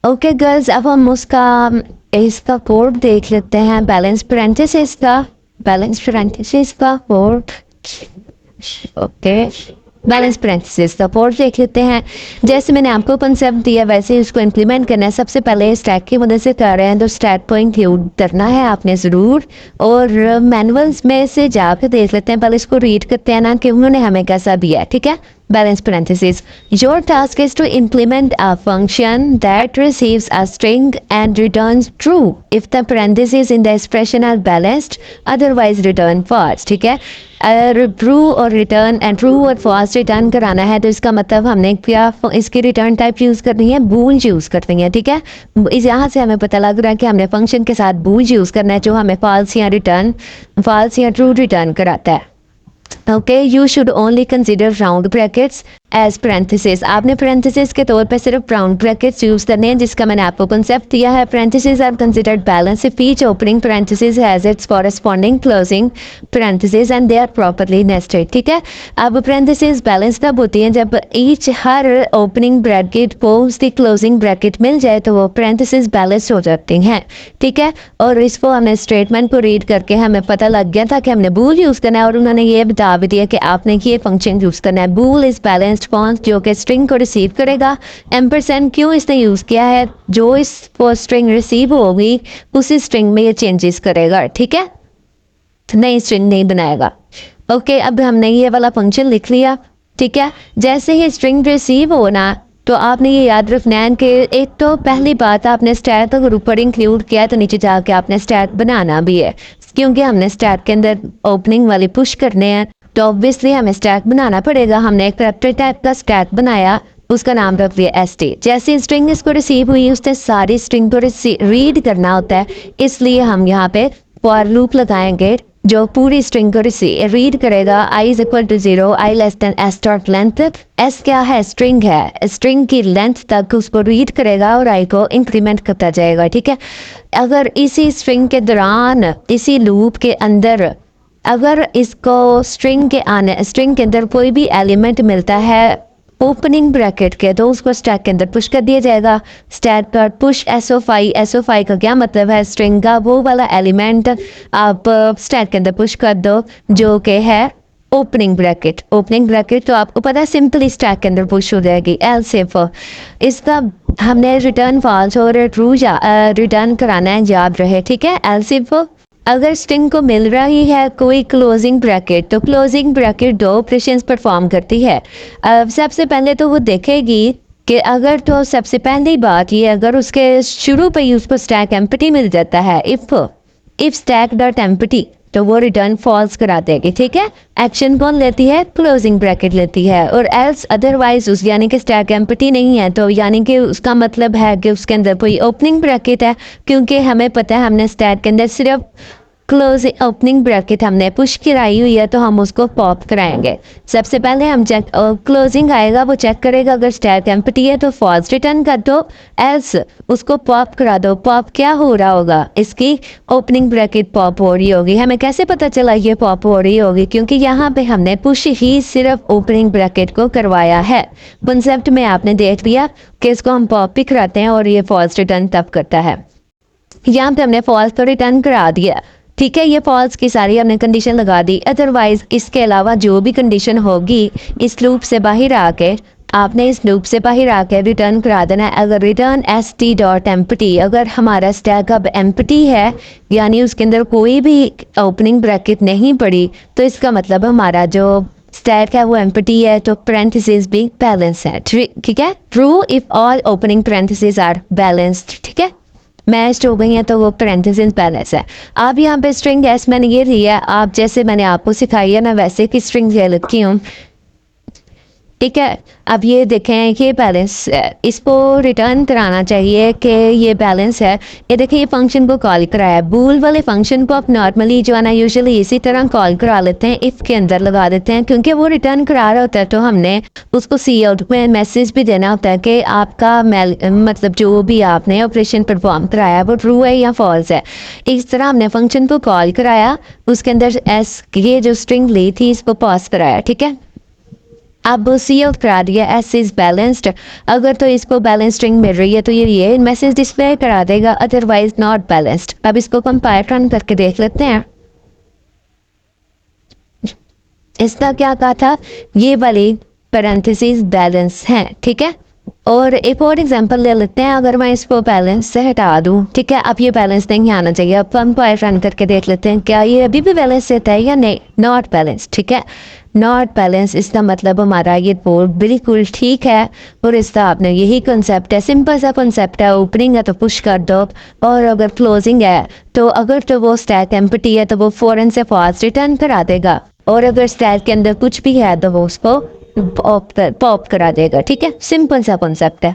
Okay girls, अब हम उसका इसका कोड देख लेते हैं। बैलेंस पेरेंथेसिस का कोड। ओके, बैलेंस पेरेंथेसिस का कोड देख लेते हैं। जैसे मैंने आपको कंसेप्ट दिया वैसे इसको इम्प्लीमेंट करना है। सबसे पहले स्टैक की मदद से कर रहे हैं तो स्टैक को इंक्लूड करना है आपने ज़रूर। और मैनुअल्स में से जाकर देख लेते हैं, पहले इसको रीड करते हैं ना कि उन्होंने हमें कैसा दिया है। ठीक है, balance parenthesis. Your task is to implement a function that receives a string and returns true if the parentheses in the expression are balanced, otherwise return false. ठीक है, अगर ट्रू और रिटर्न एंड ट्रू और false return कराना है तो इसका मतलब हमने क्या इसकी रिटर्न टाइप यूज़ करनी है, बूल यूज़ करनी है। ठीक है, इस यहाँ से हमें पता लग रहा है कि हमने फंक्शन के साथ बूल यूज़ करना है जो हमें फॉल्स या ट्रू रिटर्न कराता है। Okay, you should only consider round brackets as parenthesis. आपने पेरेंथेसिस के तौर पे सिर्फ राउंड ब्रैकेट्स यूज़ करने हैं, जिसका मैंने आपको कंसेप्ट दिया है। Parenthesis are considered balance if each opening parenthesis has its corresponding closing parenthesis and they are properly nested. ठीक है, अब पेरेंथेसिस बैलेंस तब होती है जब हर ओपनिंग ब्रैकेट को उसकी क्लोजिंग ब्रैकेट मिल जाए तो वो पेरेंथेसिस बैलेंस हो जाती हैं। ठीक है, और इसको हमने स्टेटमेंट को रीड करके हमें पता लग गया था कि हमने बूल यूज़ करना है और उन्होंने ये बता भी दिया कि आपने ये फंक्शन यूज़ करना है। बूल इज बैलेंस्ड फॉन्ट जो कि स्ट्रिंग को रिसीव करेगा। एम्परसेंड क्यों इसने यूज़ किया है, जो इस स्ट्रिंग रिसीव होगी उसी स्ट्रिंग में ये चेंजेस करेगा। ठीक है, नई स्ट्रिंग नहीं बनाएगा। ओके, अब हमने ये वाला फंक्शन लिख लिया। ठीक है, जैसे ही स्ट्रिंग रिसीव होना तो आपने ये याद रखना है कि एक तो पहली बात आपने स्टैक अगर ऊपर इंक्लूड किया तो नीचे जाके आपने स्टैक बनाना भी है, क्योंकि हमने स्टैक के अंदर ओपनिंग वाले पुश करने हैं तो ऑब्वियसली हमें स्टैक बनाना पड़ेगा। हमने एक कैरेक्टर टाइप का स्टैक बनाया, उसका नाम रख दिया ST। जैसे स्ट्रिंग इसको रिसीव हुई उसने सारी स्ट्रिंग को रीड करना होता है, इसलिए हम यहाँ पे फॉर लूप लगाएंगे जो पूरी स्ट्रिंग को रीड करेगा। I is equal to 0, I less than S dot length. S क्या है, स्ट्रिंग है, स्ट्रिंग की लेंथ तक उसको रीड करेगा और I को इंक्रीमेंट करता जाएगा। ठीक है, अगर इसी स्ट्रिंग के दौरान इसी लूप के अंदर अगर इसको स्ट्रिंग के अंदर कोई भी एलिमेंट मिलता है ओपनिंग ब्रैकेट के तो उसको स्टैक के अंदर पुश कर दिया जाएगा। स्टैक पर पुश SO5 का क्या मतलब है, स्ट्रिंग का वो वाला एलिमेंट आप स्टैक के अंदर पुश कर दो जो कि है ओपनिंग ब्रैकेट तो आपको पता है सिंपली स्टैक के अंदर पुश हो जाएगी। एल्स इफ इसका हमने रिटर्न फॉल्स और ट्रू रिटर्न कराना है, याद रहे। ठीक है, एल्स इफ अगर स्ट्रिंग को मिल रही है कोई क्लोजिंग ब्रैकेट तो क्लोजिंग ब्रैकेट 2 ऑपरेशंस परफॉर्म करती है। सबसे पहले तो वो देखेगी कि अगर तो सबसे पहली बात ये अगर उसके शुरू पे ही उसको स्टैक एम्प्टी मिल जाता है, इफ स्टैक डॉट एम्प्टी तो वो रिटर्न फॉल्स करा देगी। ठीक है, एक्शन कौन लेती है, क्लोजिंग ब्रैकेट लेती है। और एल्स अदरवाइज उस यानी कि स्टैक एम्प्टी नहीं है तो यानी कि उसका मतलब है कि उसके अंदर कोई ओपनिंग ब्रैकेट है, क्योंकि हमें पता है हमने स्टैक के अंदर सिर्फ क्लोजिंग ओपनिंग ब्रैकेट हमने पुश कराई हुई है तो हम उसको पॉप कराएंगे। सबसे पहले हम चेक क्लोजिंग आएगा वो चेक करेगा, अगर स्टैक एम्प्टी है तो फॉल्स रिटर्न कर दो, एल्स उसको पॉप करा दो। पॉप क्या हो रहा होगा, इसकी ओपनिंग ब्रैकेट पॉप हो रही होगी। हमें कैसे पता चला ये पॉप हो रही होगी, क्योंकि यहाँ पे हमने पुश ही सिर्फ ओपनिंग ब्रैकेट को करवाया है। कंसेप्ट में आपने देख लिया कि इसको हम पॉप भी कराते हैं और ये फॉल्स रिटर्न तब करता है। यहाँ पे हमने फॉल्स तो रिटर्न करा दिया। ठीक है, ये फॉल्स की सारी हमने कंडीशन लगा दी। अदरवाइज इसके अलावा जो भी कंडीशन होगी इस लूप से बाहर आके आपने इस लूप से बाहर आके रिटर्न करा देना है। अगर रिटर्न ST डॉट एम्प्टी, अगर हमारा स्टैक अब एम्प्टी है यानी उसके अंदर कोई भी ओपनिंग ब्रैकेट नहीं पड़ी तो इसका मतलब हमारा जो स्टैक है वो एम्प्टी है तो पेरेंथेसिस भी बैलेंस है। ठीक है, true if all opening parenthesis are balanced. ठीक है, मैच्ड हो गई हैं तो वो पेरेंथेसिस बैलेंस है। अब यहाँ पे स्ट्रिंग एस मैंने ये लिया, आप जैसे मैंने आपको सिखाई है ना वैसे की स्ट्रिंग ये लिखी हूँ। ठीक है, अब ये देखें कि बैलेंस इसको रिटर्न कराना चाहिए कि ये बैलेंस है। ये देखें ये फंक्शन को कॉल कराया, बूल वाले फंक्शन को आप नॉर्मली जो है ना यूजुअली इसी तरह कॉल करा लेते हैं, इफ़ के अंदर लगा देते हैं, क्योंकि वो रिटर्न करा रहा होता है तो हमने उसको सी आउट में मैसेज भी देना होता है कि आपका मतलब जो भी आपने ऑपरेशन परफॉर्म कराया वो ट्रू है या फॉल्स है। इस तरह हमने फंक्शन को कॉल कराया, उसके अंदर एस ये जो स्ट्रिंग ली थी इसको पास कराया। ठीक है, अब सी आउट करा दिया एस इज बैलेंस्ड। अगर तो इसको बैलेंस स्ट्रिंग मिल रही है तो ये मैसेज डिस्प्ले करा देगा, अदरवाइज नॉट बैलेंस्ड। अब इसको कंपाइल रन करके देख लेते हैं। इसका क्या कहा था, ये वाली पैरेंथेसिस बैलेंस है, ठीक है। और एक और एग्जांपल ले लेते हैं, अगर मैं इसको बैलेंस से हटा दूं, ठीक है, अब ये बैलेंस नहीं आना चाहिए। अब हम रन करके देख लेते हैं क्या ये अभी भी बैलेंस रहता है या नहीं। नॉट बैलेंस, ठीक है, नॉट बैलेंस, इसका मतलब हमारा ये बोर्ड बिल्कुल ठीक है। और इसका आपने यही कंसेप्ट है, सिंपल सा कंसेप्ट है, ओपनिंग है तो पुश कर दो, और अगर क्लोजिंग है तो अगर तो वो स्टैक एम्प्टी है तो वो फौरन से फॉल्स रिटर्न करा देगा, और अगर स्टैक के अंदर कुछ भी है तो वो उसको पॉप करा देगा, ठीक है। सिंपल सा कॉन्सेप्ट है।